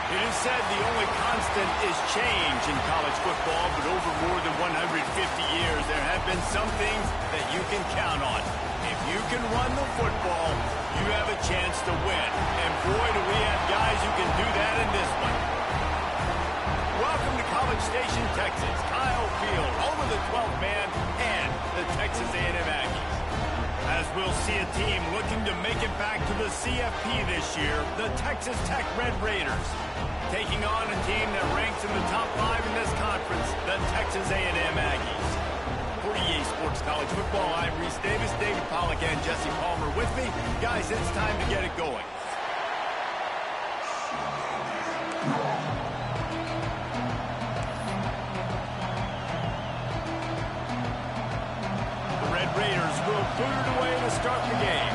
It is said the only constant is change in college football, but over more than 150 years, there have been some things that you can count on. If you can run the football, you have a chance to win. And boy, do we have guys who can do that in this one. Welcome to College Station, Texas. Kyle Field, home of the 12th man and the Texas A&M Aggies. As we'll see a team looking to make it back to the CFP this year, the Texas Tech Red Raiders, taking on a team that ranks in the top 5 in this conference, the Texas A&M Aggies. For EA Sports College Football, I'm Reese Davis, David Pollack, and Jesse Palmer with me. Guys, it's time to get it going. The Red Raiders will boot it away to start the game.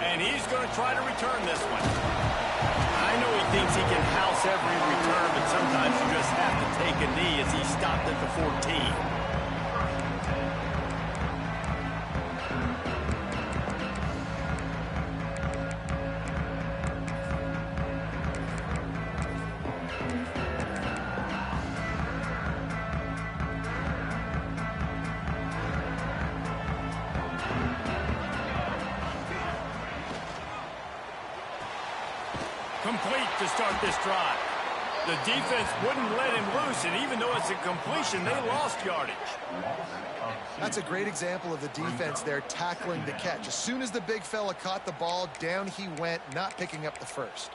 And he's going to try to return this one. I know he thinks he can house every return, but sometimes you just have to take a knee as he stopped at the 14. Complete to start this drive. The defense wouldn't let him loose, and even though it's a completion, they lost yardage. That's a great example of the defense there tackling the catch. As soon as the big fella caught the ball, down he went, not picking up the first.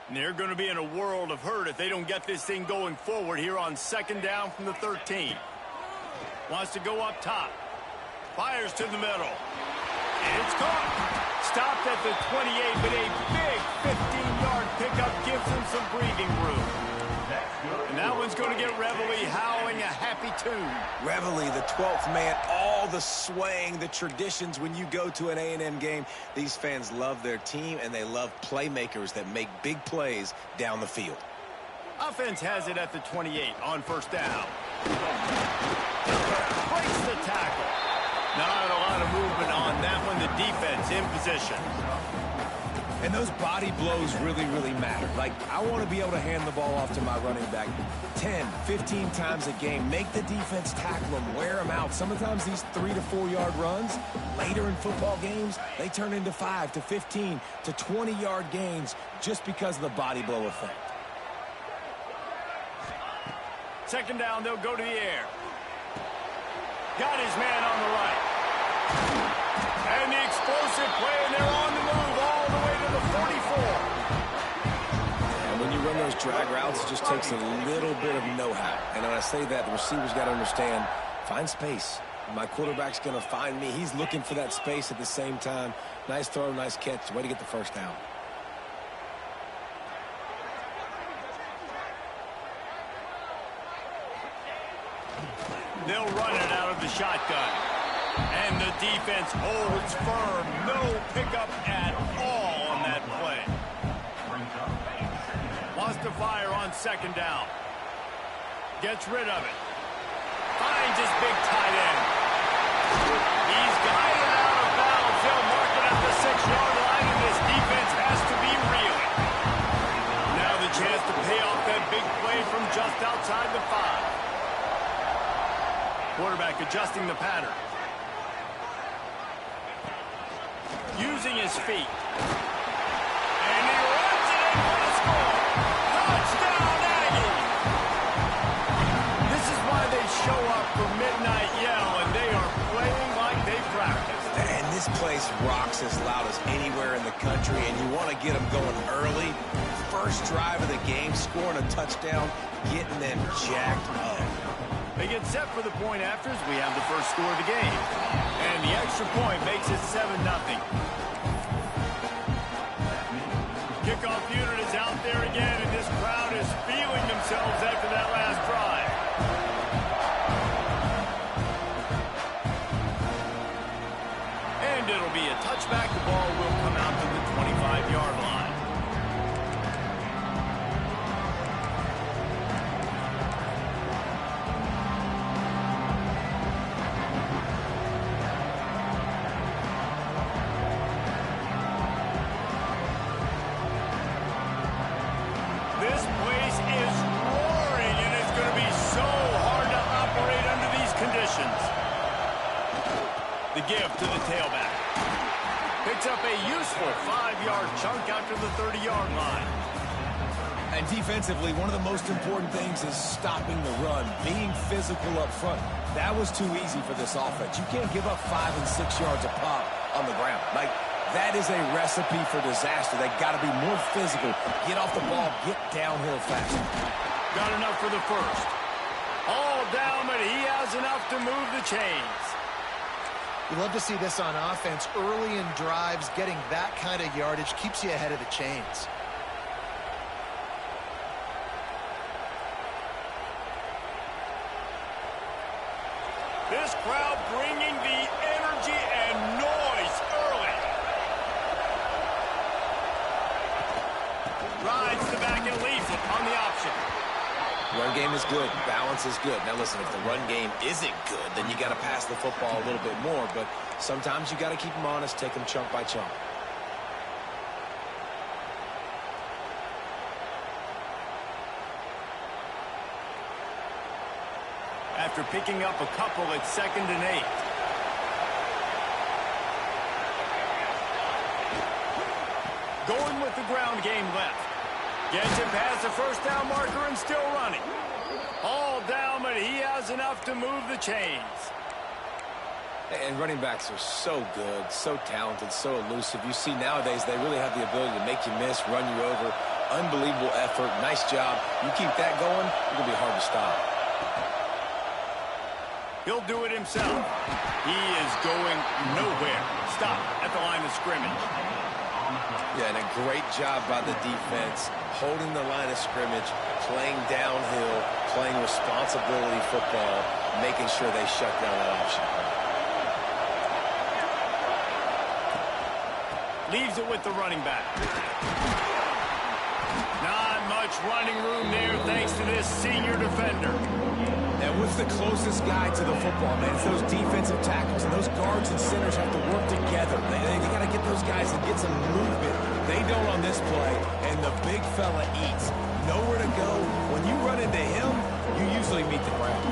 And they're going to be in a world of hurt if they don't get this thing going forward here on second down from the 13. Wants to go up top. Fires to the middle. And it's caught. Stopped at the 28, but a big 15-yard pickup gives him some breathing room. And that one's going to get Reveille howling a happy tune. Reveille, the 12th man, all the swaying, the traditions when you go to an A&M game. These fans love their team, and they love playmakers that make big plays down the field. Offense has it at the 28 on first down. Breaks the tackle. Not a lot of movement on that one. The defense in position. And those body blows really, really matter. Like, I want to be able to hand the ball off to my running back 10, 15 times a game. Make the defense tackle them, wear them out. Sometimes these 3 to 4 yard runs, later in football games, they turn into 5 to 15 to 20 yard gains just because of the body blow effect. Second down, they'll go to the air. Got his man on the right. And the explosive play, and they're on the move all the way to the 44. And when you run those drag routes, it just takes a little bit of know-how. And when I say that, the receivers got to understand, find space. My quarterback's going to find me. He's looking for that space at the same time. Nice throw, nice catch. Way to get the first down. They'll run it out of the shotgun. And the defense holds firm. No pickup at all on that play. Wants to fire on second down. Gets rid of it. Finds his big tight end. He's got it out of bounds. They'll mark it at the 6-yard line, and this defense has to be reeling. Now the chance to pay off that big play from just outside the 5. Quarterback adjusting the pattern. Using his feet. And he runs it in for the score. Touchdown, Aggie! This is why they show up for midnight yell, and they are playing like they practiced. And this place rocks as loud as anywhere in the country, and you want to get them going early. First drive of the game, scoring a touchdown, getting them jacked up. They get set for the point afters. We have the first score of the game. And the extra point makes it 7-0. Kickoff unit is out there again, and this crowd is feeling themselves after that last drive. And it'll be a touchback. The ball will come out to the 25-yard line. The give to the tailback. Picks up a useful 5-yard chunk after the 30-yard line. And defensively, one of the most important things is stopping the run, being physical up front. That was too easy for this offense. You can't give up 5 and 6 yards a pop on the ground. Like, that is a recipe for disaster. They got to be more physical. Get off the ball, get downhill faster. Got enough for the first. All down, but he has enough to move the chains. You love to see this on offense. Early in drives, getting that kind of yardage keeps you ahead of the chains. This crowd bringing the energy and noise early. Rides the back and leaves it on the option. Run game is good. Balance is good. Now, listen, if the run game isn't good, then you got to pass the football a little bit more. But sometimes you got to keep them honest, take them chunk by chunk. After picking up a couple at 2nd and 8. Going with the ground game left. Gets it past the first down marker and still running. All down, but he has enough to move the chains. And running backs are so good, so talented, so elusive. You see nowadays they really have the ability to make you miss, run you over. Unbelievable effort. Nice job. You keep that going, it's going to be hard to stop. He'll do it himself. He is going nowhere. Stop at the line of scrimmage. Yeah, and a great job by the defense, holding the line of scrimmage, playing downhill, playing responsibility football, making sure they shut down that option. Leaves it with the running back. Not much running room there thanks to this senior defender. And what's the closest guy to the football, man? It's those defensive tackles, and those guards and centers have to work together. They got to get those guys to get some movement. They don't on this play, and the big fella eats. Nowhere to go. When you run into him, you usually meet the ground.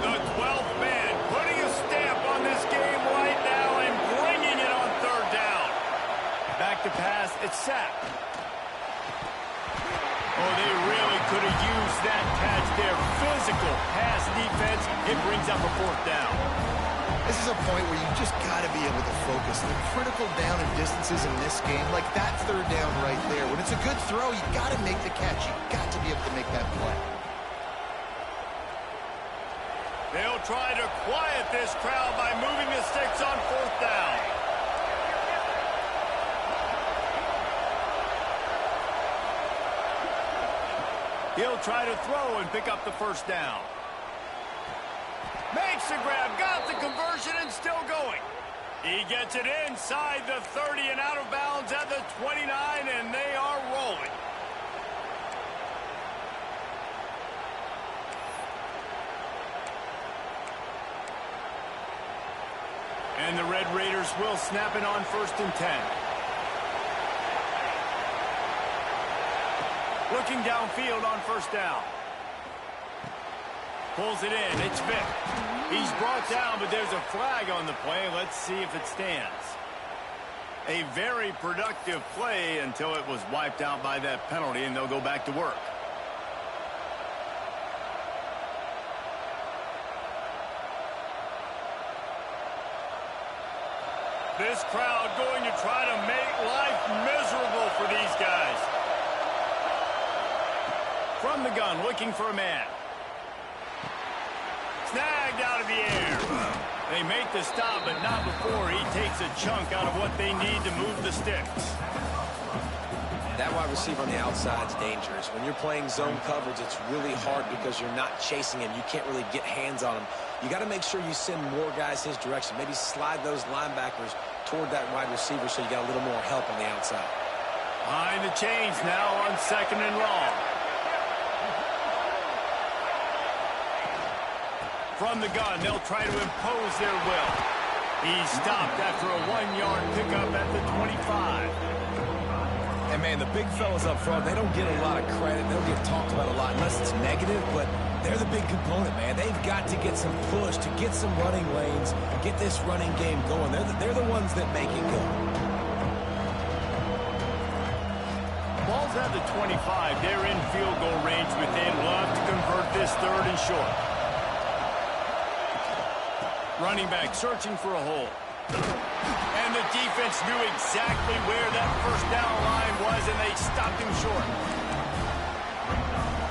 The 12th man putting a stamp on this game right now and bringing it on 3rd down. Back to pass, it's sacked. Oh, they really could have used that catch there. Physical pass defense. It brings up a 4th down. This is a point where you just got to be able to focus. The critical down and distances in this game, like that 3rd down right there. When it's a good throw, you got to make the catch. You got to be able to make that play. They'll try to quiet this crowd by moving the sticks on 4th down. He'll try to throw and pick up the 1st down. Makes the grab, got the conversion, and still going. He gets it inside the 30 and out of bounds at the 29, and they are rolling. And the Red Raiders will snap it on 1st and 10. Looking downfield on 1st down. Pulls it in. It's Vick. He's brought down, but there's a flag on the play. Let's see if it stands. A very productive play until it was wiped out by that penalty, and they'll go back to work. This crowd going to try to make life miserable for these guys. From the gun, looking for a man. Snagged out of the air. They make the stop, but not before he takes a chunk out of what they need to move the sticks. That wide receiver on the outside is dangerous. When you're playing zone coverage, it's really hard because you're not chasing him. You can't really get hands on him. You got to make sure you send more guys his direction. Maybe slide those linebackers toward that wide receiver so you got a little more help on the outside. Behind the chains now on 2nd and long. From the gun, they'll try to impose their will. He stopped after a 1-yard pickup at the 25. And, man, the big fellas up front, they don't get a lot of credit. They don't get talked about a lot unless it's negative, but they're the big component, man. They've got to get some push, to get some running lanes, get this running game going. They're the ones that make it go. Ball's at the 25. They're in field goal range, but they'd love to convert this third and short. Running back searching for a hole. And the defense knew exactly where that first down line was, and they stopped him short.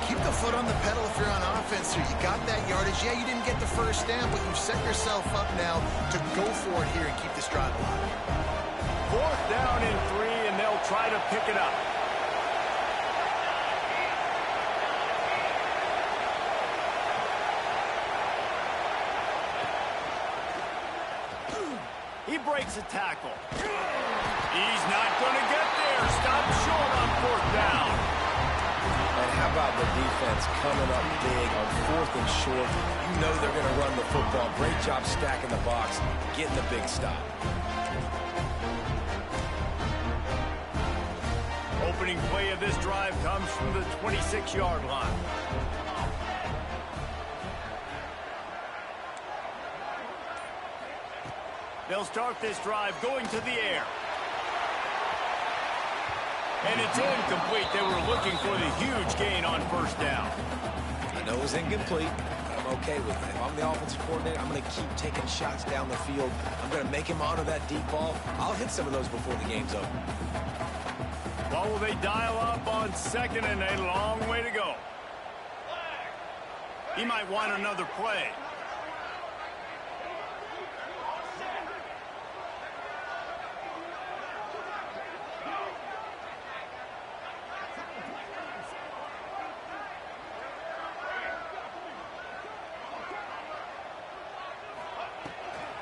Keep the foot on the pedal if you're on offense here. You got that yardage. Yeah, you didn't get the first down, but you've set yourself up now to go for it here and keep this drive alive. 4th down and 3, and they'll try to pick it up. He breaks a tackle. He's not going to get there. Stopped short on 4th down. And how about the defense coming up big on 4th and short? You know they're going to run the football. Great job stacking the box, getting the big stop. Opening play of this drive comes from the 26-yard line. They'll start this drive going to the air. And it's incomplete. They were looking for the huge gain on 1st down. I know it was incomplete, but I'm okay with it. If I'm the offensive coordinator, I'm going to keep taking shots down the field. I'm going to make him honor that deep ball. I'll hit some of those before the game's over. Well, will they dial up on 2nd and a long way to go? He might want another play.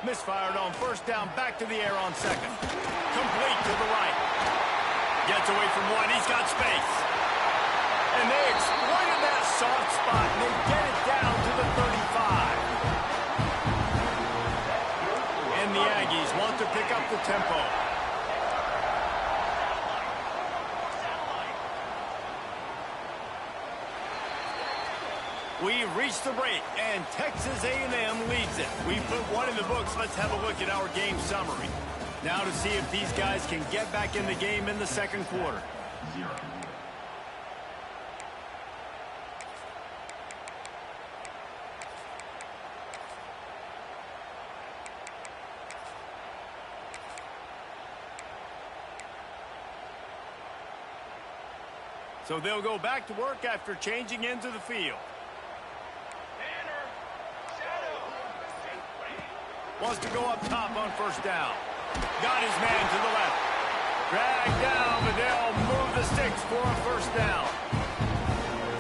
Misfired on 1st down, back to the air on 2nd. Complete to the right. Gets away from 1, he's got space. And they exploited that soft spot, and they get it down to the 35. And the Aggies want to pick up the tempo. We've reached the break, and Texas A&M leads it. We put one in the books. Let's have a look at our game summary. Now to see if these guys can get back in the game in the 2nd quarter. So they'll go back to work after changing into the field. Wants to go up top on 1st down. Got his man to the left. Dragged down, but they'll move the sticks for a 1st down.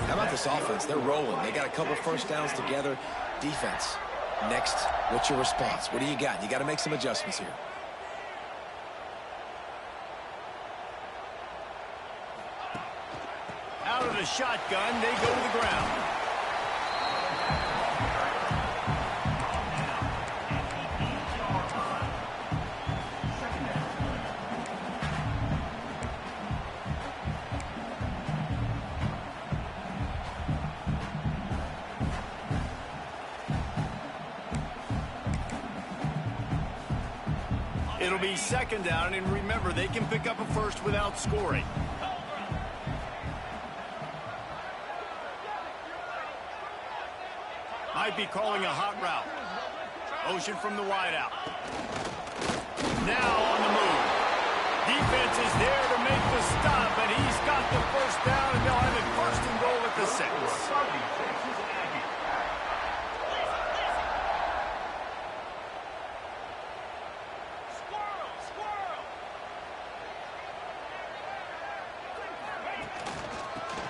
How about this offense? They're rolling. They got a couple 1st downs together. Defense. Next, what's your response? What do you got? You got to make some adjustments here. Out of the shotgun, they go to the ground. It'll be 2nd down, and remember, they can pick up a 1st without scoring. Might be calling a hot route. Motion from the wideout. Now on the move. Defense is there to make the stop, and he's got the 1st down, and they'll have it 1st and goal at the 6.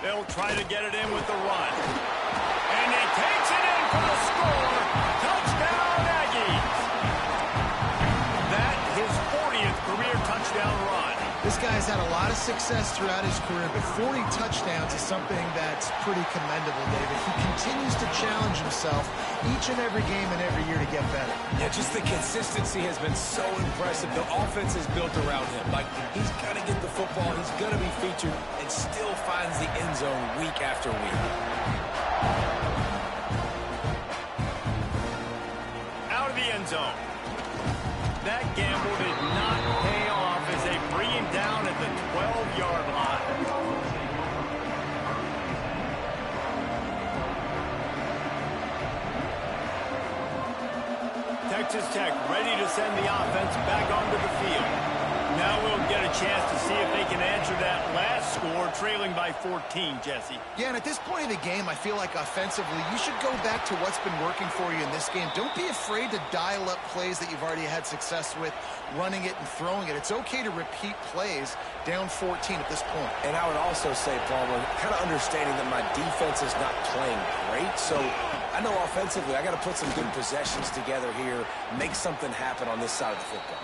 They'll try to get it in with the run. And he takes it in for the score. Touchdown, Aggies. That his 40th career touchdown run. This guy's had a lot of success throughout his career, but 40 touchdowns is something that's pretty commendable, David. He continues to challenge himself each and every game and every year to get better. Yeah, just the consistency has been so impressive. The offense is built around him. Like, he's going to get the football, he's going to be featured, and still finds the end zone week after week. Out of the end zone. That gamble did not pay off as they bring him down at the 12-yard line. Texas Tech ready to send the offense back onto the field. Now we'll get a chance to see if they can answer that last score, trailing by 14, Jesse. Yeah, and at this point of the game, I feel like offensively, you should go back to what's been working for you in this game. Don't be afraid to dial up plays that you've already had success with, running it and throwing it. It's okay to repeat plays down 14 at this point. And I would also say, Palmer, kind of understanding that my defense is not playing great, so I know offensively I got to put some good possessions together here, make something happen on this side of the football.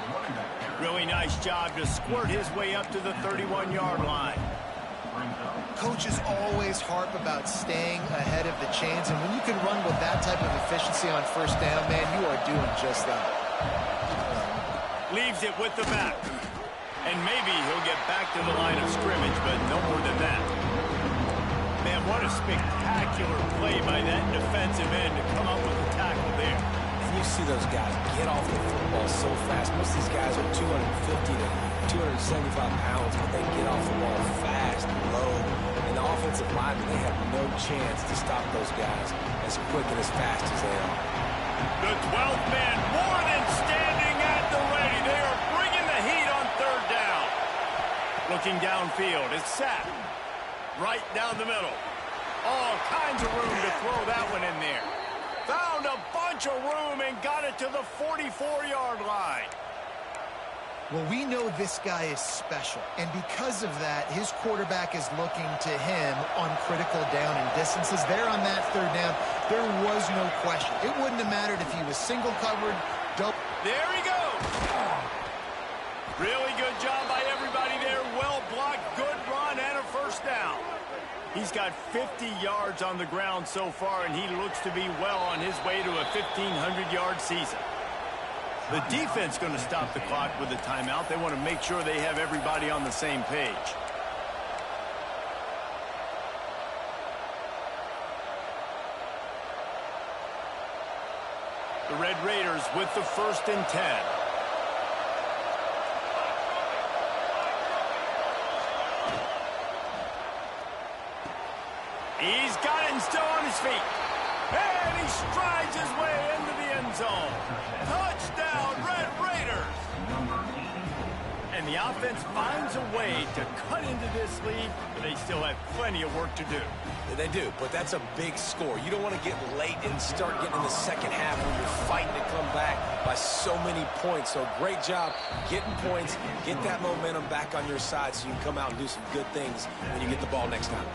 Really nice job to squirt his way up to the 31-yard line. Coaches always harp about staying ahead of the chains, and when you can run with that type of efficiency on first down, man, you are doing just that. Leaves it with the back. And maybe he'll get back to the line of scrimmage, but no more than that. Man, what a spectacular play by that defensive end to come up with a tackle there. And you see those guys get off the football so fast. Most of these guys are 250 to 275 pounds, but they get off the ball fast, low. And the offensive linemen, they have no chance to stop those guys as quick and as fast as they are. The 12th man more than standing at the ready. They are bringing the heat on third down. Looking downfield, it's sacked. Right down the middle. All kinds of room to throw that one in there. Found a bunch of room and got it to the 44-yard line. Well, we know this guy is special, and because of that, his quarterback is looking to him on critical down and distances. There on that third down, there was no question. It wouldn't have mattered if he was single covered, double. There he goes. Really good job by everybody there. Well blocked, good run, and a first down. He's got 50 yards on the ground so far, and he looks to be well on his way to a 1,500-yard season. The defense going to stop the clock with a timeout. They want to make sure they have everybody on the same page. The Red Raiders with the 1st and 10. He's got it and still on his feet. And he strides his way into the end zone. Touchdown, Red Raiders. And the offense finds a way to cut into this lead, but they still have plenty of work to do. They do, but that's a big score. You don't want to get late and start getting in the second half when you're fighting to come back by so many points. So great job getting points, get that momentum back on your side so you can come out and do some good things when you get the ball next time.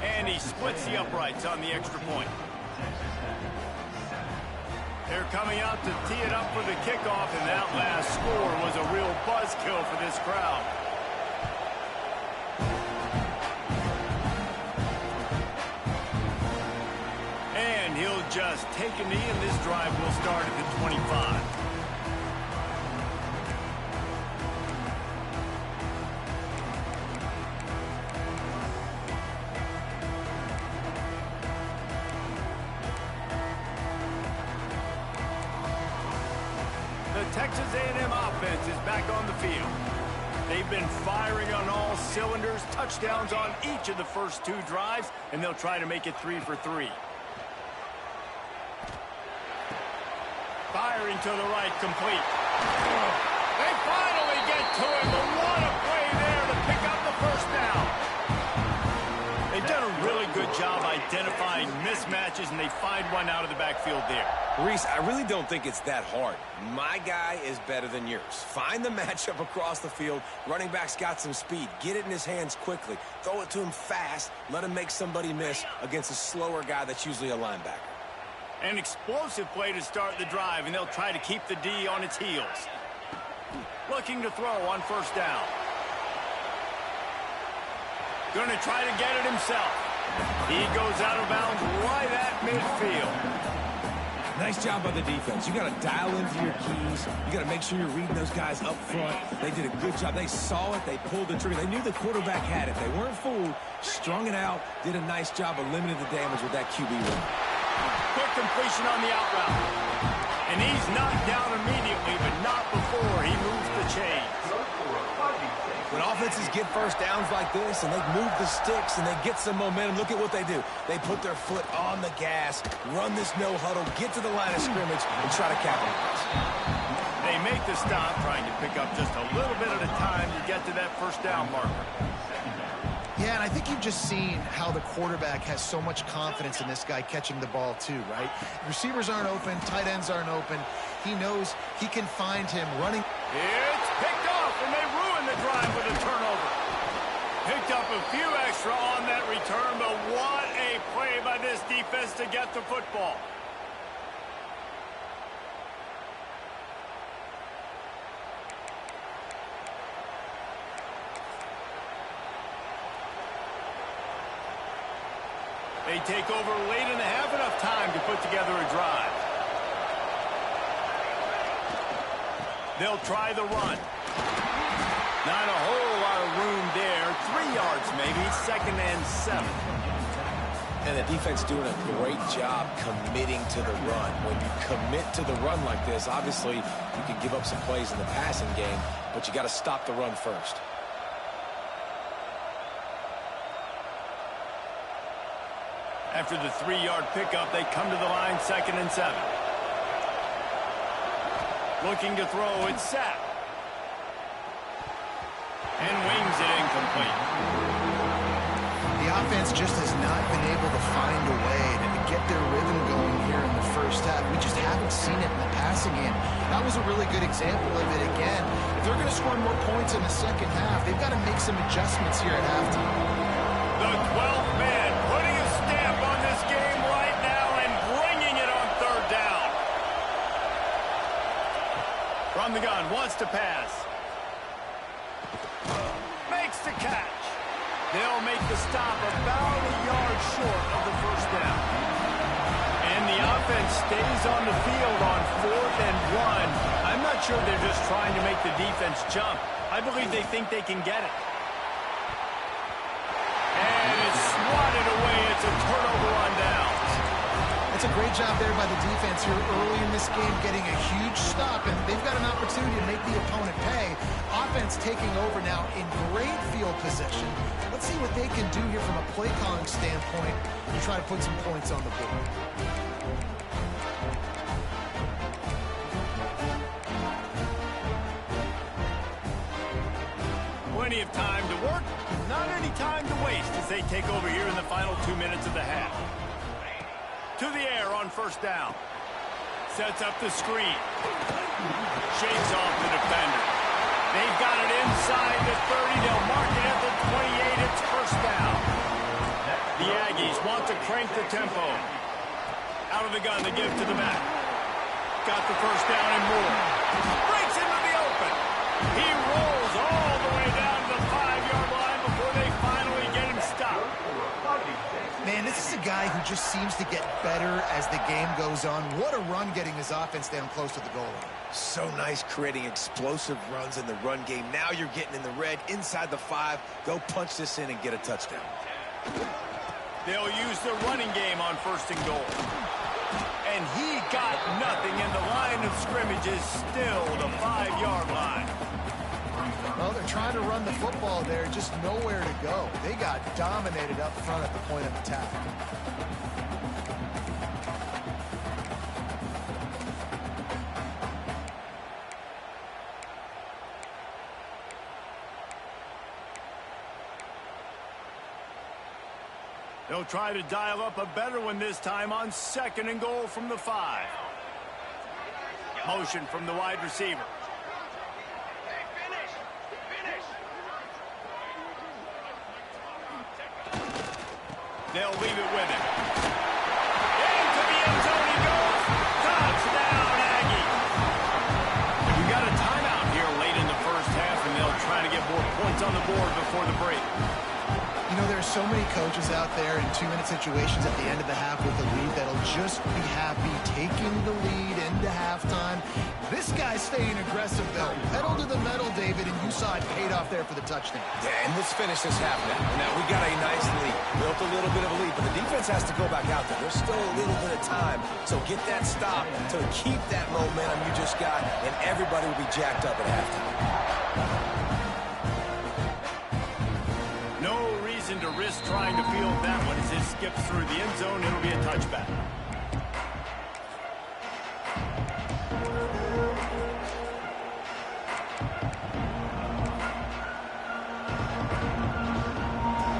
And he splits the uprights on the extra point. They're coming out to tee it up for the kickoff, and that last score was a real buzzkill for this crowd. And he'll just take a knee, and this drive will start at the 25. Texas A&M offense is back on the field. They've been firing on all cylinders, touchdowns on each of the first 2 drives, and they'll try to make it 3 for 3. Firing to the right, complete. They finally get to him, but what a play there to pick up the first down. They've done a really good job identifying mismatches, and they find one out of the backfield there. Reese, I really don't think it's that hard. My guy is better than yours. Find the matchup across the field. Running back's got some speed. Get it in his hands quickly. Throw it to him fast. Let him make somebody miss against a slower guy that's usually a linebacker. An explosive play to start the drive, and they'll try to keep the D on its heels. Looking to throw on first down. Going to try to get it himself. He goes out of bounds right at field. Nice job by the defense. You got to dial into your keys. You got to make sure you're reading those guys up front. They did a good job. They saw it. They pulled the trigger. They knew the quarterback had it. They weren't fooled. Strung it out. Did a nice job of limiting the damage with that QB run. Quick completion on the out route. And he's knocked down immediately, but not before he moves the chains. When offenses get first downs like this and they move the sticks and they get some momentum, look at what they do. They put their foot on the gas, run this no huddle, get to the line of scrimmage, and try to capitalize. They make the stop, trying to pick up just a little bit at a time to get to that first down marker. Yeah, and I think you've just seen how the quarterback has so much confidence in this guy catching the ball too, right? Receivers aren't open, tight ends aren't open. He knows he can find him running. It's picked off, and they ruin the drive with a turnover. Picked up a few extra on that return, but what a play by this defense to get the football. They take over late and have enough time to put together a drive. They'll try the run. Not a whole lot of room there. 3 yards maybe, 2nd and 7. And the defense doing a great job committing to the run. When you commit to the run like this, obviously you can give up some plays in the passing game, but you got to stop the run first. After the 3-yard pickup, they come to the line, 2nd and 7. Looking to throw, it's sacked. And wings it incomplete. The offense just has not been able to find a way to get their rhythm going here in the first half. We just haven't seen it in the passing game. That was a really good example of it again. If they're going to score more points in the second half, they've got to make some adjustments here at halftime. The 12th man putting a stamp on this game right now and bringing it on 3rd down. From the gun, wants to pass. Makes the catch. They'll make the stop about a yard short of the first down. And the offense stays on the field on 4th and 1. I'm not sure they're just trying to make the defense jump. I believe they think they can get it. And it's swatted away. It's a turnover on downs. That's a great job there by the defense here early in this game, getting a huge stop, and they've got an opportunity to make the opponent pay. Offense taking over now in great field possession. Let's see what they can do here from a play calling standpoint to try to put some points on the board. Plenty of time to work, not any time to waste as they take over here in the final 2 minutes of the half. To the air on 1st down. Sets up the screen. Shakes off the defender. They've got it inside the 30. They'll mark it at the 28. It's 1st down. The Aggies want to crank the tempo. Out of the gun, they give to the back. Got the 1st down and more. Breaks into the open. He rolls all the way down to the 5-yard line before they finally get him stopped. Man, this is a guy who just seems to get better as the game goes on. What a run getting his offense down close to the goal line. So nice creating explosive runs in the run game. Now you're getting in the red inside the 5. Go punch this in and get a touchdown. They'll use the running game on 1st and goal. And he got nothing, and the line of scrimmage is still the 5-yard line. Well, they're trying to run the football there, just nowhere to go. They got dominated up front at the point of attack. They'll try to dial up a better one this time on 2nd and goal from the 5. Motion from the wide receiver. They'll leave it with him. Into the end zone he goes. Touchdown, Aggie. We've got a timeout here late in the first half, and they'll try to get more points on the board before the break. You know, there are so many coaches out there in 2-minute situations at the end of the half with the lead that'll just be happy taking the lead into halftime. This guy's staying aggressive, though. Pedal to the metal, David, and you saw it paid off there for the touchdown. Yeah, and let's finish this half now. Now, we got a nice lead. Built a little bit of a lead, but the defense has to go back out there. There's still a little bit of time. So get that stop to keep that momentum you just got, and everybody will be jacked up at halftime. No reason to risk trying to field that one as it skips through the end zone. It'll be a touchback.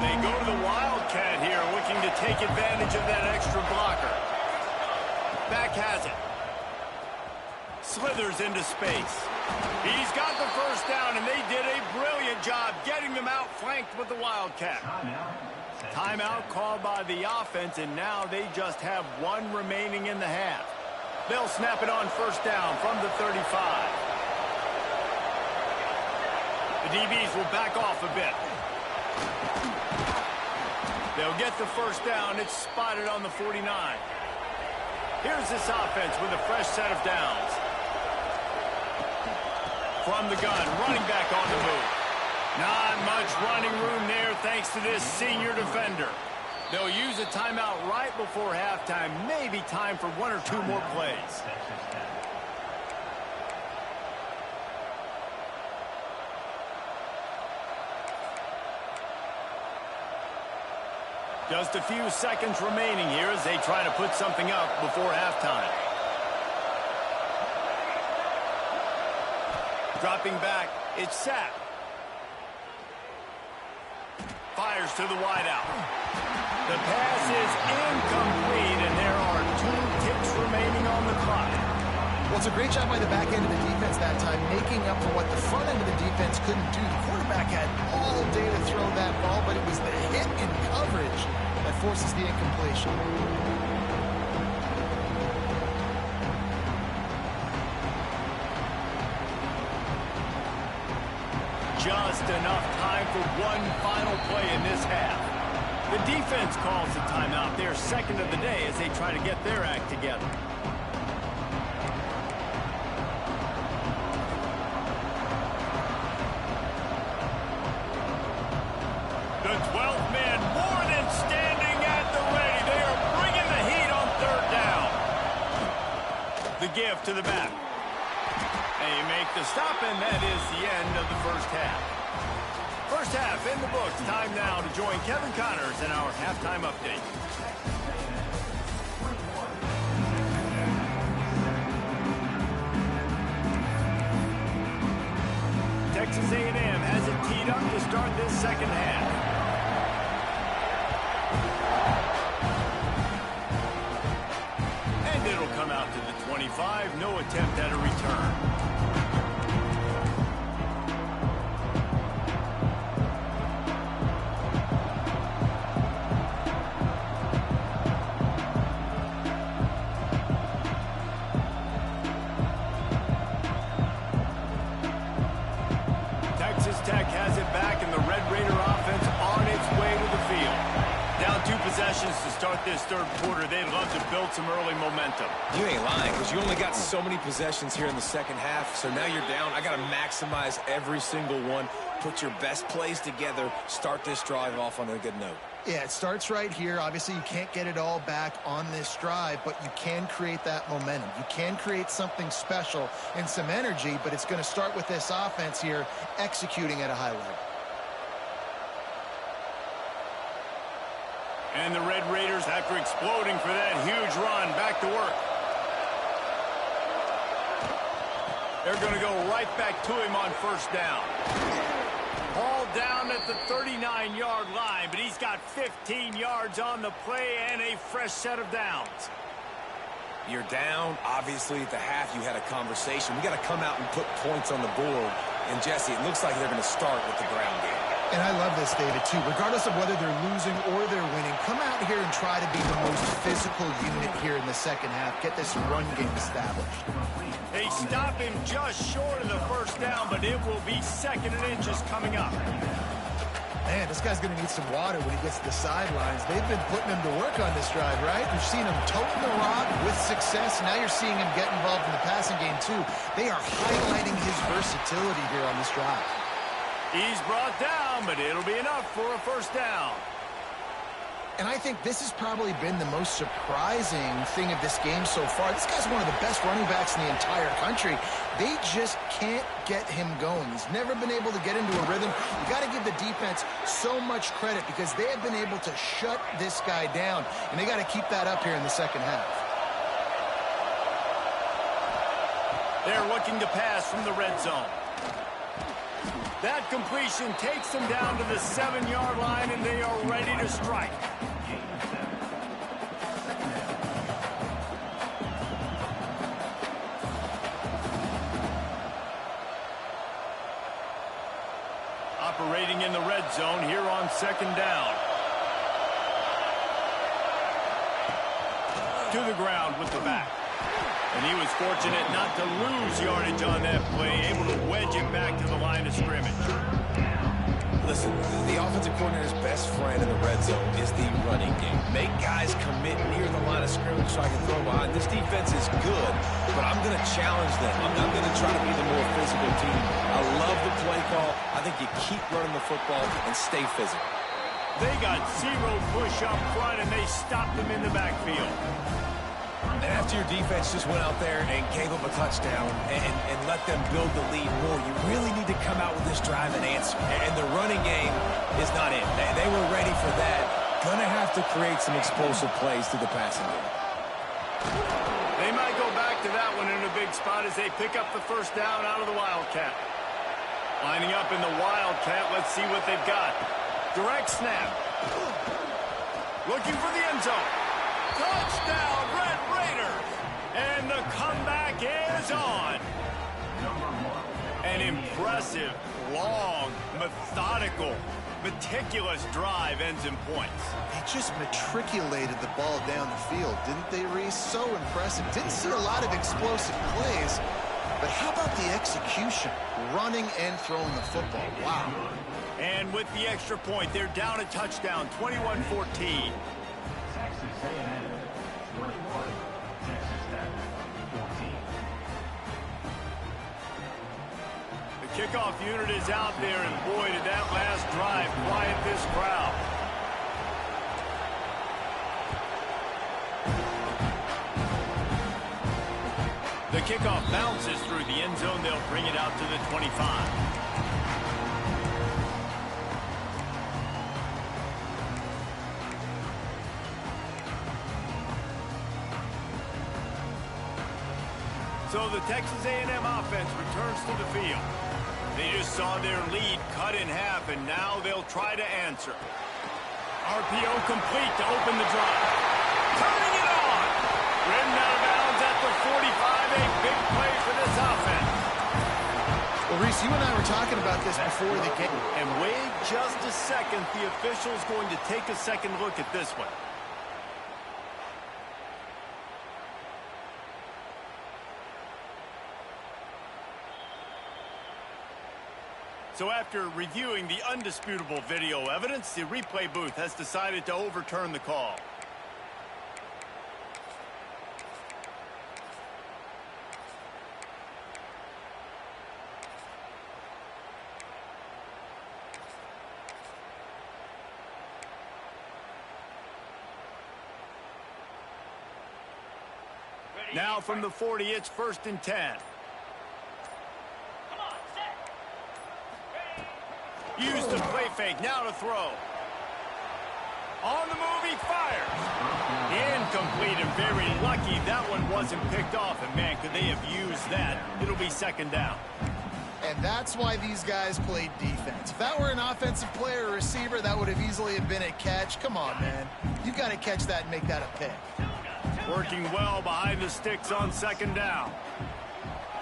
They go to the Wildcat here, looking to take advantage of that extra blocker. Back has it. Slithers into space. He's got the first down, and they did a brilliant job getting them out flanked with the Wildcat. Timeout called by the offense, and now they just have one remaining in the half. They'll snap it on first down from the 35. The DBs will back off a bit. They'll get the first down. It's spotted on the 49. Here's this offense with a fresh set of downs. From the gun, running back on the move. Not much running room there thanks to this senior defender. They'll use a timeout right before halftime. Maybe time for one or two more plays. Just a few seconds remaining here as they try to put something up before halftime. Dropping back, it's Sapp. Fires to the wideout. The pass is incomplete, and there are 2 ticks remaining on the clock. Well, it's a great job by the back end of the defense that time, making up for what the front end of the defense couldn't do. The quarterback had all day to throw that ball, but it was the hit in coverage that forces the incompletion. Just enough time for one final play in this half. The defense calls the timeout, their second of the day, as they try to get their act together. The 12th man more than standing at the ready. They are bringing the heat on third down. The give to the back. They make the stop, and that is the end of the first half. First half in the books. Time now to join Kevin Connors in our halftime update. Texas A&M has it teed up to start this second half. And it'll come out to the 25. No attempt at a return. Tech has it back, and the Red Raider offense on its way to the field. Down 2 possessions to start this third quarter. They'd love to build some early momentum. You ain't lying, because you only got so many possessions here in the second half, so now you're down. I got to maximize every single one. Put your best plays together. Start this drive off on a good note. Yeah, it starts right here. Obviously, you can't get it all back on this drive, but you can create that momentum. You can create something special and some energy, but it's going to start with this offense here executing at a high level. And the Red Raiders, after exploding for that huge run, back to work. They're going to go right back to him on first down. Ball down at the 39-yard line, but he's got 15 yards on the play and a fresh set of downs. You're down. Obviously, at the half, you had a conversation. We got to come out and put points on the board. And, Jesse, it looks like they're going to start with the ground game. And I love this, David, too. Regardless of whether they're losing or they're winning, come out here and try to be the most physical unit here in the second half. Get this run game established. They stop him just short of the first down, but it will be second and inches coming up. Man, this guy's going to need some water when he gets to the sidelines. They've been putting him to work on this drive, right? You've seen him toting the rock with success. Now you're seeing him get involved in the passing game, too. They are highlighting his versatility here on this drive. He's brought down, but it'll be enough for a first down. And I think this has probably been the most surprising thing of this game so far. This guy's one of the best running backs in the entire country. They just can't get him going. He's never been able to get into a rhythm. You got to give the defense so much credit because they have been able to shut this guy down, and they got to keep that up here in the second half. They're looking to pass from the red zone. That completion takes them down to the 7-yard line, and they are ready to strike. Operating in the red zone here on second down. To the ground with the back. And he was fortunate not to lose yardage on that play, able to wedge it back to the line of scrimmage. Listen, the offensive coordinator's best friend in the red zone is the running game. Make guys commit near the line of scrimmage so I can throw behind. This defense is good, but I'm going to challenge them. I'm going to try to be the more physical team. I love the play call. I think you keep running the football and stay physical. They got zero push up front, and they stopped them in the backfield. And after your defense just went out there and gave up a touchdown and let them build the lead more, you really need to come out with this drive and answer. And the running game is not in. They were ready for that. Going to have to create some explosive plays through the passing game. They might go back to that one in a big spot as they pick up the first down out of the Wildcat. Lining up in the Wildcat, let's see what they've got. Direct snap. Looking for the end zone. Touchdown, Red Raiders! And the comeback is on. An impressive, long, methodical, meticulous drive ends in points. They just matriculated the ball down the field, didn't they, Reese? So impressive. Didn't see a lot of explosive plays, but how about the execution? Running and throwing the football. Wow. And with the extra point, they're down a touchdown, 21-14. The kickoff unit is out there, and boy, did that last drive quiet this crowd. The kickoff bounces through the end zone. They'll bring it out to the 25. So the Texas A&M offense returns to the field. They just saw their lead cut in half, and now they'll try to answer. RPO complete to open the drive. Turning it on! Ridden out of bounds at the 45, a big play for this offense. Well, Reese, you and I were talking about this before the game. And wait just a second, the official's going to take a second look at this one. So after reviewing the undisputable video evidence, the replay booth has decided to overturn the call. Now from the 40, it's 1st and 10. Use the play fake, now to throw. On the move, he fires. Incomplete, and very lucky that one wasn't picked off. And man, could they have used that? It'll be 2nd down. And that's why these guys played defense. If that were an offensive player or receiver, that would have easily been a catch. Come on, man. You've got to catch that and make that a pick. Working well behind the sticks on 2nd down.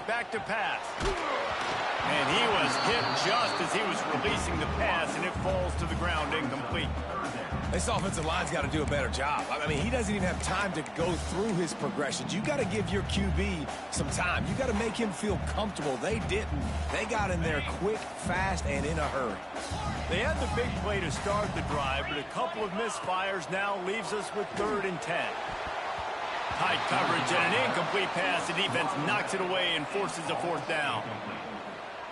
Back to pass. And he was hit just as he was releasing the pass, and it falls to the ground incomplete. This offensive line's got to do a better job. I mean, he doesn't even have time to go through his progressions. You got to give your QB some time. You got to make him feel comfortable. They didn't. They got in there quick, fast, and in a hurry. They had the big play to start the drive, but a couple of misfires now leaves us with 3rd and 10. Tight coverage and an incomplete pass. The defense knocks it away and forces a 4th down.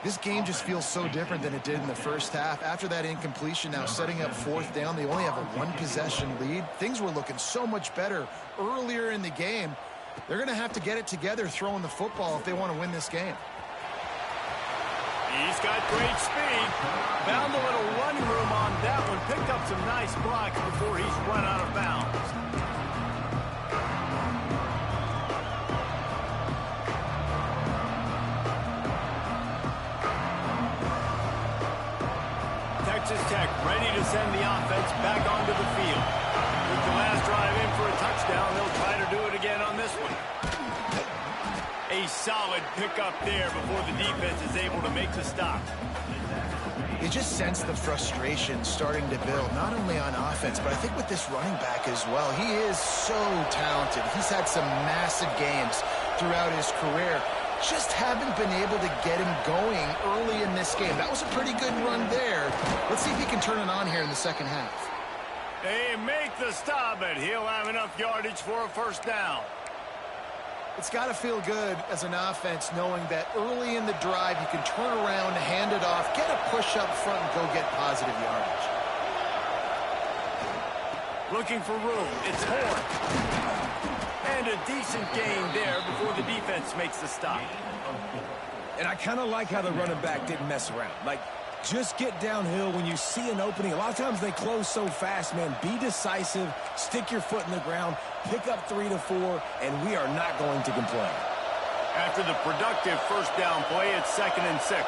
This game just feels so different than it did in the first half. After that incompletion, now setting up 4th down, they only have a 1-possession lead. Things were looking so much better earlier in the game. They're going to have to get it together throwing the football if they want to win this game. He's got great speed. Found a little running room on that one. Picked up some nice blocks before he's run out of bounds. Texas Tech ready to send the offense back onto the field. With the last drive in for a touchdown, they'll try to do it again on this one. A solid pickup there before the defense is able to make the stop. You just sense the frustration starting to build, not only on offense, but I think with this running back as well. He is so talented. He's had some massive games throughout his career. Just haven't been able to get him going early in this game. That was a pretty good run there. Let's see if he can turn it on here in the second half. They make the stop, and he'll have enough yardage for a 1st down. It's got to feel good as an offense knowing that early in the drive you can turn around, hand it off, get a push up front, and go get positive yardage. Looking for room. It's Horn. And a decent gain there before the defense makes the stop. And I kind of like how the running back didn't mess around. Like, just get downhill when you see an opening. A lot of times they close so fast, man. Be decisive, stick your foot in the ground, pick up 3 to 4, and we are not going to complain. After the productive 1st down play, it's 2nd and 6.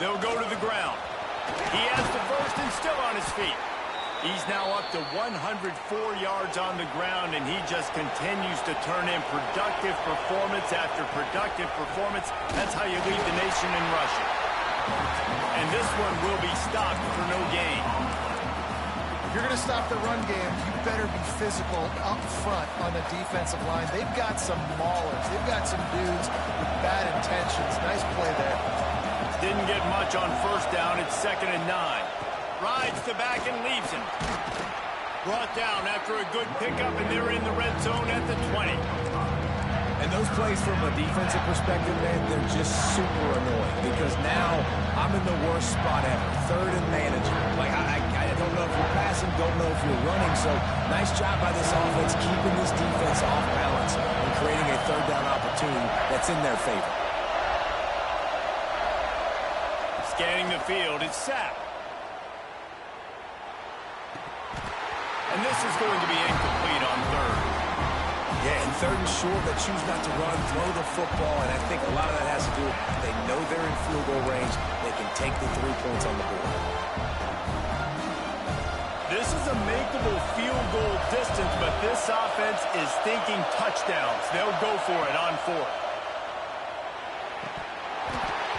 They'll go to the ground. He has the 1st and still on his feet. He's now up to 104 yards on the ground, and he just continues to turn in productive performance after productive performance. That's how you lead the nation in rushing. And this one will be stopped for no gain. If you're going to stop the run game, you better be physical up front on the defensive line. They've got some maulers. They've got some dudes with bad intentions. Nice play there. Didn't get much on 1st down. It's 2nd and 9. Rides the back and leaves him. Brought down after a good pickup, and they're in the red zone at the 20. And those plays from a defensive perspective, man, they're just super annoying because now I'm in the worst spot ever. 3rd and manager. Like, I don't know if you're passing, don't know if you're running. So nice job by this offense keeping this defense off balance and creating a 3rd down opportunity that's in their favor. Scanning the field, it's sacked. And this is going to be incomplete on 3rd. Yeah, and 3rd and short, they choose not to run, throw the football, and I think a lot of that has to do with they know they're in field goal range. They can take the 3 points on the board. This is a makeable field goal distance, but this offense is thinking touchdowns. They'll go for it on 4th.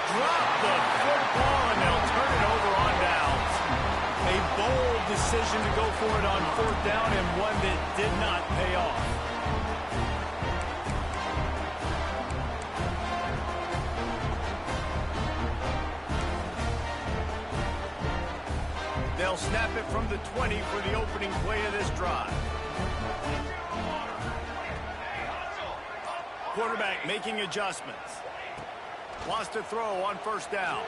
Drop the football, and they'll turn it over on downs. A bold decision to go for it on 4th down, and one that did not pay off. They'll snap it from the 20 for the opening play of this drive. Quarterback making adjustments. Wants to throw on 1st down.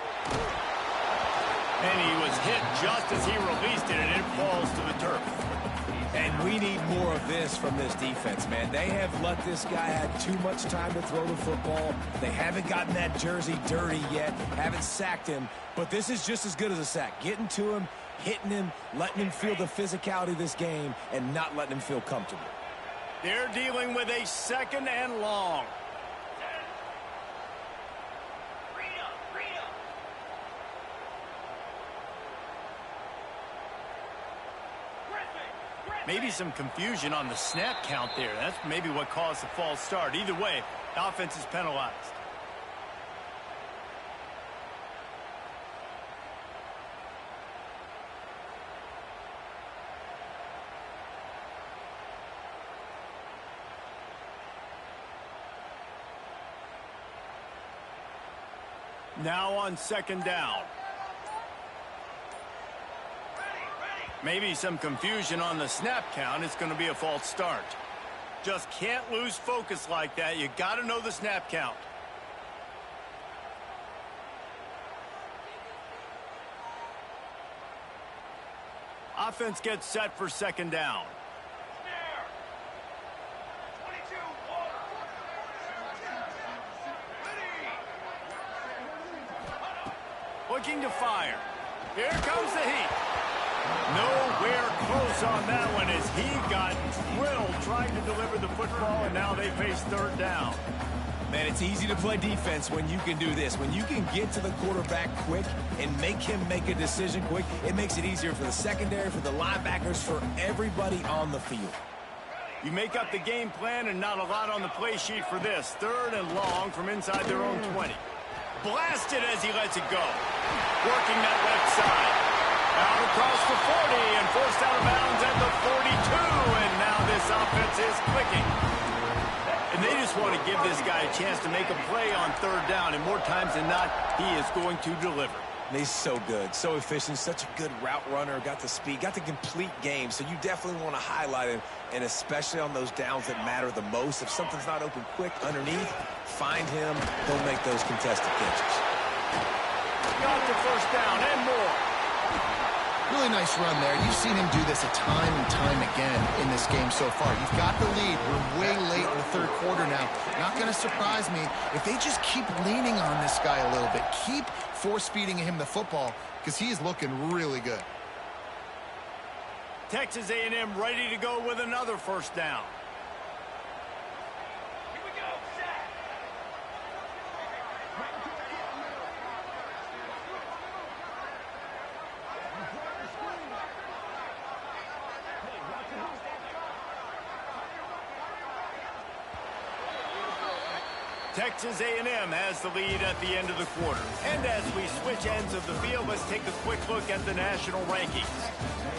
And he was hit just as he released it, and it falls to the turf. And we need more of this from this defense, man. They have let this guy have too much time to throw the football. They haven't gotten that jersey dirty yet, haven't sacked him. But this is just as good as a sack. Getting to him, hitting him, letting him feel the physicality of this game, and not letting him feel comfortable. They're dealing with a 2nd and long. Maybe some confusion on the snap count there. That's maybe what caused the false start. Either way, the offense is penalized. Now on second down. Maybe some confusion on the snap count. It's going to be a false start. Just can't lose focus like that. You got to know the snap count. Offense gets set for second down. Looking to fire. Here comes the heat. Nowhere close on that one as he got drilled trying to deliver the football, and now they face third down. Man, it's easy to play defense when you can do this. When you can get to the quarterback quick and make him make a decision quick, it makes it easier for the secondary, for the linebackers, for everybody on the field. You make up the game plan and not a lot on the play sheet for this. Third and long from inside their own 20. Blasted as he lets it go. Working that left side. Out across the 40 and forced out of bounds at the 42. And now this offense is clicking. And they just want to give this guy a chance to make a play on third down. And more times than not, he is going to deliver. And he's so good, so efficient, such a good route runner, got the speed, got the complete game. So you definitely want to highlight him, and especially on those downs that matter the most. If something's not open quick underneath, find him. He'll make those contested catches. Got the first down and more. Really nice run there. You've seen him do this a time and time again in this game so far. You've got the lead. We're way late in the third quarter now. Not going to surprise me if they just keep leaning on this guy a little bit. Keep force-feeding him the football because he is looking really good. Texas A&M ready to go with another first down. Texas A&M has the lead at the end of the quarter. And as we switch ends of the field, let's take a quick look at the national rankings.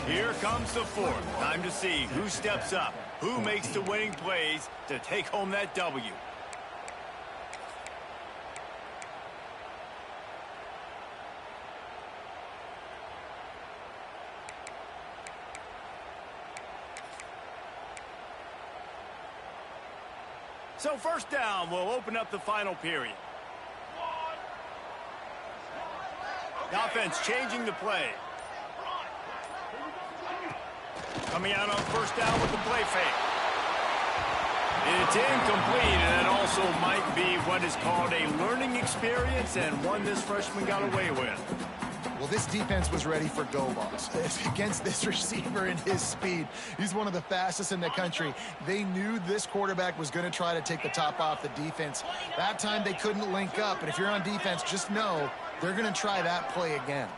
Here comes the fourth. Time to see who steps up, who makes the winning plays to take home that W. So first down will open up the final period. The offense changing the play. Coming out on first down with the play fake. It's incomplete, and it also might be what is called a learning experience and one this freshman got away with. Well, this defense was ready for go-balls. Against this receiver and his speed, he's one of the fastest in the country. They knew this quarterback was going to try to take the top off the defense. That time they couldn't link up, and if you're on defense, just know they're going to try that play again.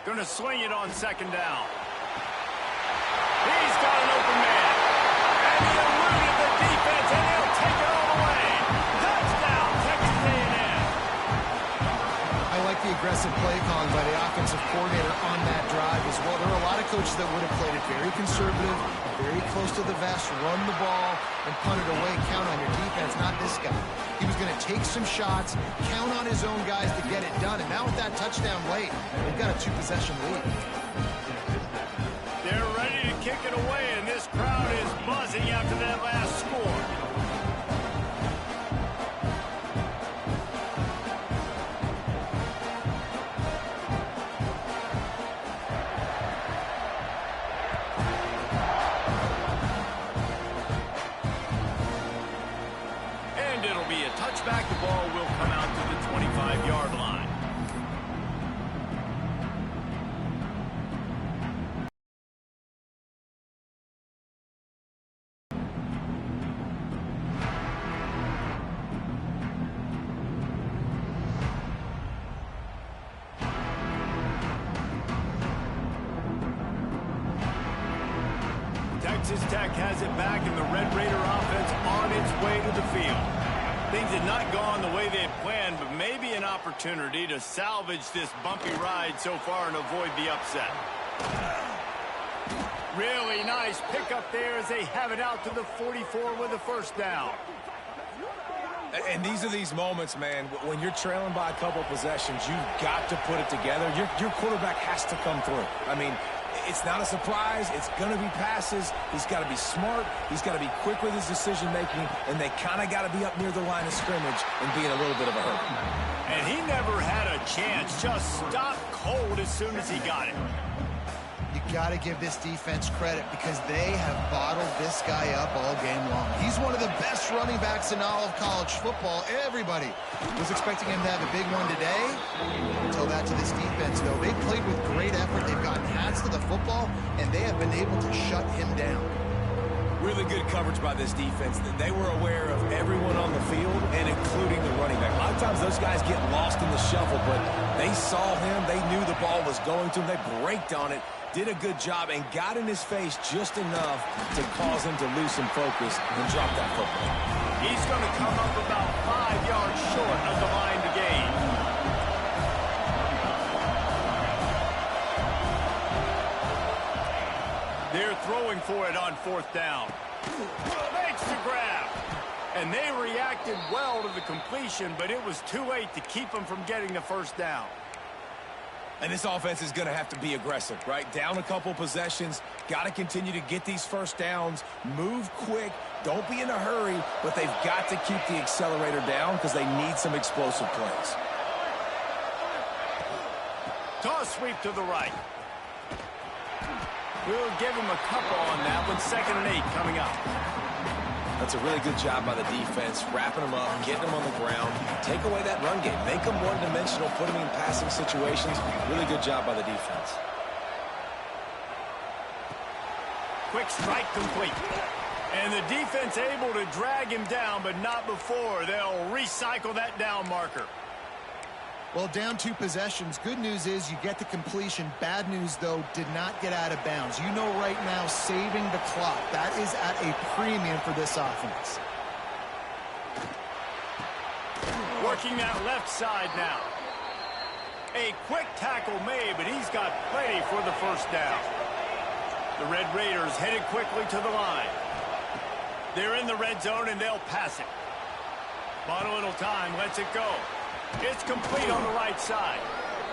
Going to swing it on second down. He's got an open man. And he eluded the defense, and he'll take it all the way. Touchdown, Texas A&M. I like the aggressive play calling by the offensive coordinator on that drive as well. There are a lot of coaches that would have played it very conservative, very close to the vest, run the ball, and punt it away. Count on your defense, not this guy. He was going to take some shots, count on his own guys to get it done. And now with that touchdown late, they've got a two-possession lead. They're ready to kick it away, and this crowd is buzzing after that last score. And it'll be a touchback. The ball will come out to the 25-yard line. Texas Tech has it back, and the Red Raider offense on its way to the field. Things had not gone the way they had planned, but maybe an opportunity to salvage this bumpy ride so far and avoid the upset. Really nice pickup there as they have it out to the 44 with a first down. And these are these moments, man, when you're trailing by a couple possessions, you've got to put it together. Your quarterback has to come through. I mean, it's not a surprise. It's going to be passes. He's got to be smart. He's got to be quick with his decision-making, and they kind of got to be up near the line of scrimmage and be in a little bit of a hurry. And he never had a chance. Just stopped cold as soon as he got it. You got to give this defense credit because they have bottled this guy up all game long. He's one of the best running backs in all of college football. Everybody was expecting him to have a big one today. Tell that to this defense, though. They played with great effort. They've gotten hands to the football, and they have been able to shut him down. Really good coverage by this defense. They were aware of everyone on the field, and including the running back. A lot of times those guys get lost in the shuffle, but they saw him. They knew the ball was going to him. They braked on it, did a good job, and got in his face just enough to cause him to lose some focus and drop that football. He's going to come up about 5 yards short of the line to gain. They're throwing for it on fourth down. Makes the grab. And they reacted well to the completion, but it was too late to keep them from getting the first down. And this offense is going to have to be aggressive, right? Down a couple possessions, got to continue to get these first downs, move quick, don't be in a hurry, but they've got to keep the accelerator down because they need some explosive plays. Toss sweep to the right. We'll give him a couple on that one. 2nd and 8 coming up. That's a really good job by the defense, wrapping them up, getting them on the ground. Take away that run game. Make them one-dimensional, put them in passing situations. Really good job by the defense. Quick strike complete. And the defense able to drag him down, but not before. They'll recycle that down marker. Well, down 2 possessions. Good news is you get the completion. Bad news, though, did not get out of bounds. You know right now, saving the clock. That is at a premium for this offense. Working that left side now. A quick tackle made, but he's got plenty for the first down. The Red Raiders headed quickly to the line. They're in the red zone, and they'll pass it. Bought a little time, lets it go. It's complete on the right side.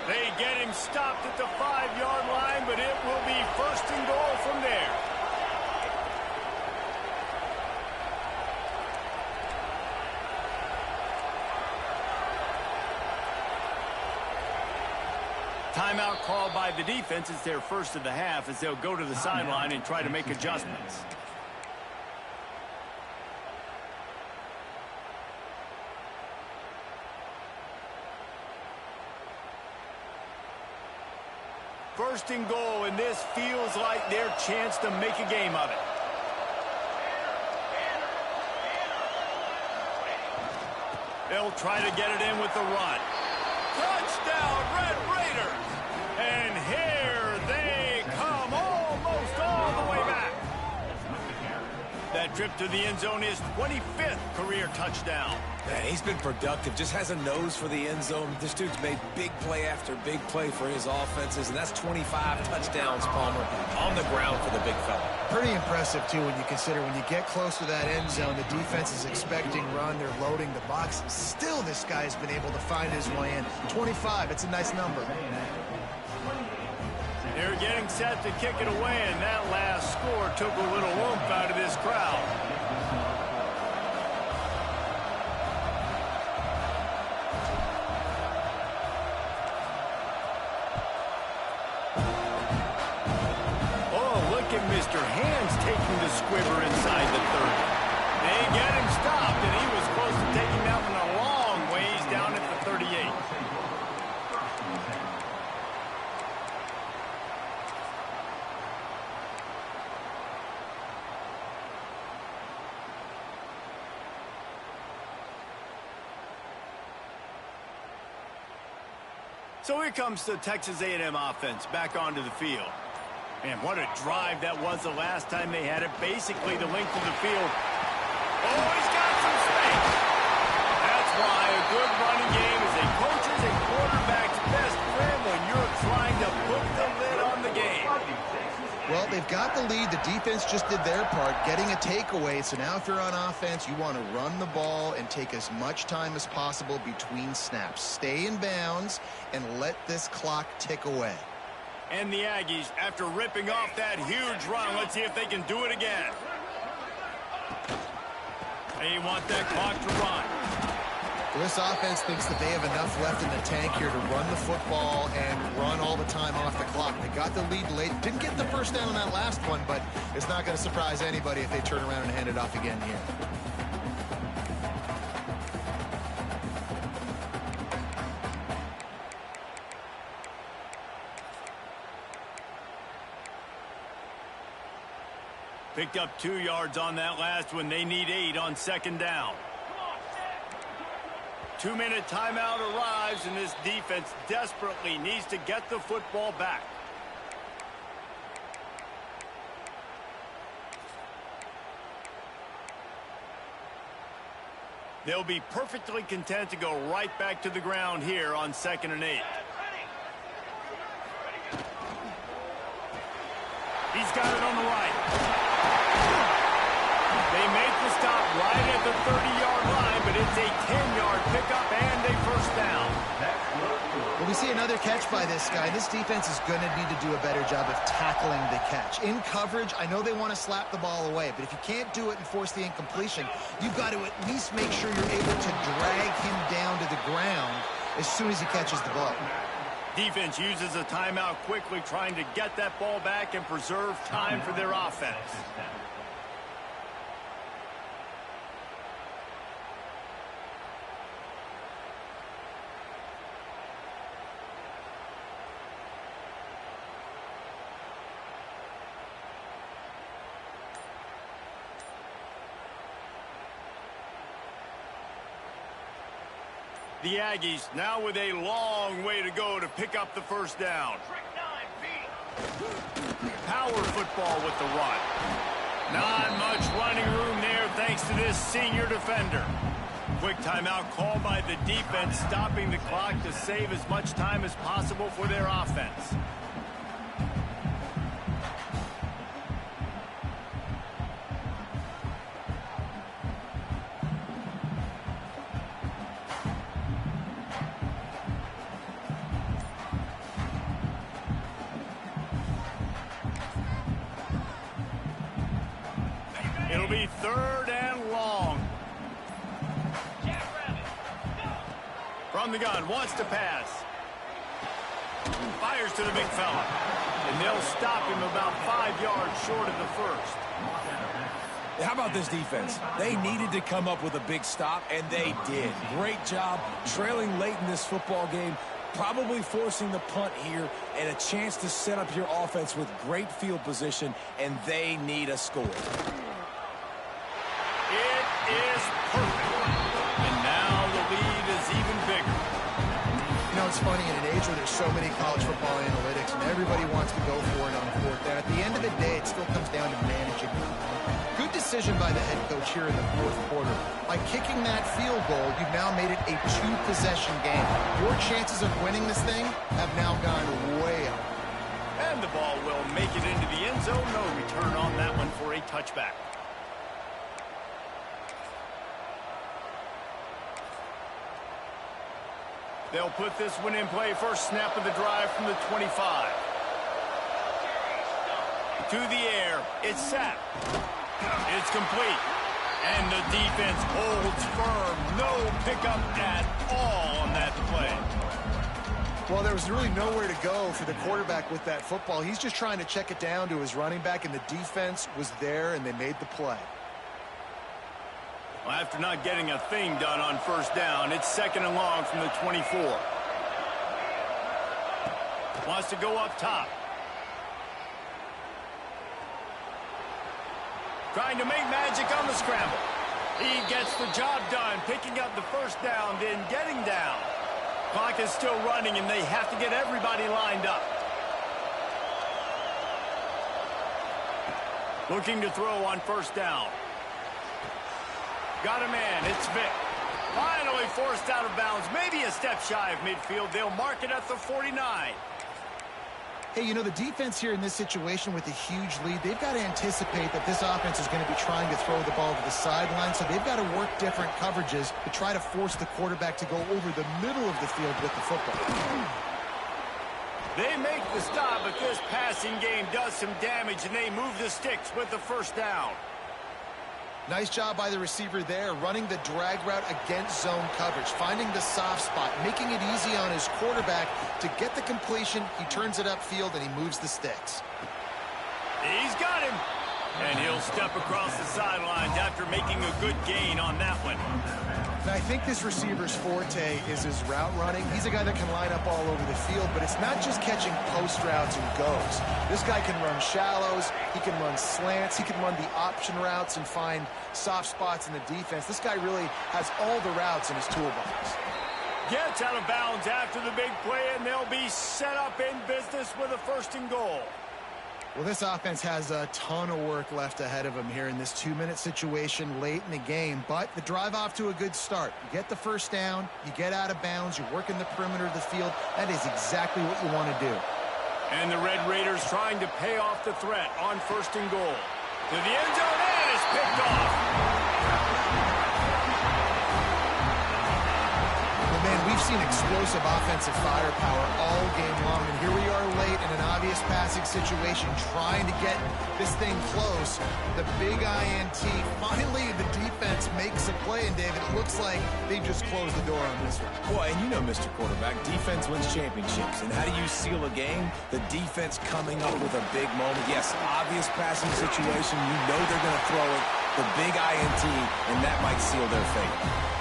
They get him stopped at the 5-yard line, but it will be 1st and goal from there. Timeout called by the defense. It's their first of the half as they'll go to the sideline and try to make adjustments. First and goal, and this feels like their chance to make a game of it. They'll try to get it in with the run. Touchdown, Red Raiders! And here they come, almost all the way back. That trip to the end zone is 25th career touchdown. Man, he's been productive, just has a nose for the end zone. This dude's made big play after big play for his offenses, and that's 25 touchdowns, Palmer, on the ground for the big fella. Pretty impressive, too, when you consider when you get close to that end zone, the defense is expecting run, they're loading the box. Still, this guy's been able to find his way in. 25, it's a nice number. They're getting set to kick it away, and that last score took a little oomph out of this crowd. Mr. Hands taking the squibber inside the 30. They get him stopped, and he was close to taking that one a long ways down at the 38. So here comes the Texas A&M offense back onto the field. Man, what a drive that was the last time they had it. Basically the length of the field. Oh, he's got some space. That's why a good running game is a coach's and quarterback's best friend when you're trying to put the lid on the game. Well, they've got the lead. The defense just did their part, getting a takeaway. So now if you're on offense, you want to run the ball and take as much time as possible between snaps. Stay in bounds and let this clock tick away. And the Aggies, after ripping off that huge run, let's see if they can do it again. They want that clock to run. This offense thinks that they have enough left in the tank here to run the football and run all the time off the clock. They got the lead late. Didn't get the first down on that last one, but it's not going to surprise anybody if they turn around and hand it off again here. Picked up 2 yards on that last one. They need 8 on second down. 2-minute timeout arrives, and this defense desperately needs to get the football back. They'll be perfectly content to go right back to the ground here on 2nd and 8. He's got it on the right. They make the stop right at the 30-yard line, but it's a 10-yard pickup and a first down. Well, we see another catch by this guy. This defense is going to need to do a better job of tackling the catch. In coverage, I know they want to slap the ball away, but if you can't do it and force the incompletion, you've got to at least make sure you're able to drag him down to the ground as soon as he catches the ball. Defense uses a timeout quickly, trying to get that ball back and preserve time for their offense. The Aggies now with a long way to go to pick up the first down. Power football with the run. Not much running room there thanks to this senior defender. Quick timeout call by the defense, stopping the clock to save as much time as possible for their offense. It'll be 3rd and long. From the gun, wants to pass. Fires to the big fella. And they'll stop him about 5 yards short of the first. How about this defense? They needed to come up with a big stop, and they did. Great job trailing late in this football game, probably forcing the punt here, and a chance to set up your offense with great field position, and they need a score. It is perfect. And now the lead is even bigger. You know, it's funny, in an age where there's so many college football analytics and everybody wants to go for it on 4th down, at the end of the day, it still comes down to managing the time. Good decision by the head coach here in the 4th quarter. By kicking that field goal, you've now made it a 2-possession game. Your chances of winning this thing have now gone way up. And the ball will make it into the end zone. No return on that one for a touchback. They'll put this one in play. First snap of the drive from the 25. To the air. It's sacked. It's complete. And the defense holds firm. No pickup at all on that play. Well, there was really nowhere to go for the quarterback with that football. He's just trying to check it down to his running back, and the defense was there, and they made the play. Well, after not getting a thing done on first down, it's 2nd and long from the 24. Wants to go up top. Trying to make magic on the scramble. He gets the job done, picking up the first down, then getting down. Clock is still running, and they have to get everybody lined up. Looking to throw on first down. Got a man. It's Vic. Finally forced out of bounds. Maybe a step shy of midfield. They'll mark it at the 49. Hey, you know, the defense here in this situation with a huge lead, they've got to anticipate that this offense is going to be trying to throw the ball to the sideline, so they've got to work different coverages to try to force the quarterback to go over the middle of the field with the football. They make the stop, but this passing game does some damage, and they move the sticks with the first down. Nice job by the receiver there, running the drag route against zone coverage, finding the soft spot, making it easy on his quarterback to get the completion. He turns it upfield, and he moves the sticks. He's got him. And he'll step across the sidelines after making a good gain on that one. And I think this receiver's forte is his route running. He's a guy that can line up all over the field, but it's not just catching post routes and goes. This guy can run shallows, he can run slants, he can run the option routes and find soft spots in the defense. This guy really has all the routes in his toolbox. Gets out of bounds after the big play, and they'll be set up in business with a 1st and goal. Well, this offense has a ton of work left ahead of them here in this 2-minute situation late in the game, but the drive off to a good start. You get the first down, you get out of bounds, you work in the perimeter of the field. That is exactly what you want to do. And the Red Raiders trying to pay off the threat on 1st and goal. To the end zone, and it's picked off. Well, man, we've seen explosive offensive firepower all game long, and here we are late in an obvious passing situation trying to get this thing close. The big INT, finally the defense makes a play, and David, it looks like they just closed the door on this one. Boy, and you know, Mr. Quarterback, defense wins championships. And how do you seal a game? The defense coming up with a big moment. Yes, obvious passing situation. You know they're going to throw it. The big INT, and that might seal their fate.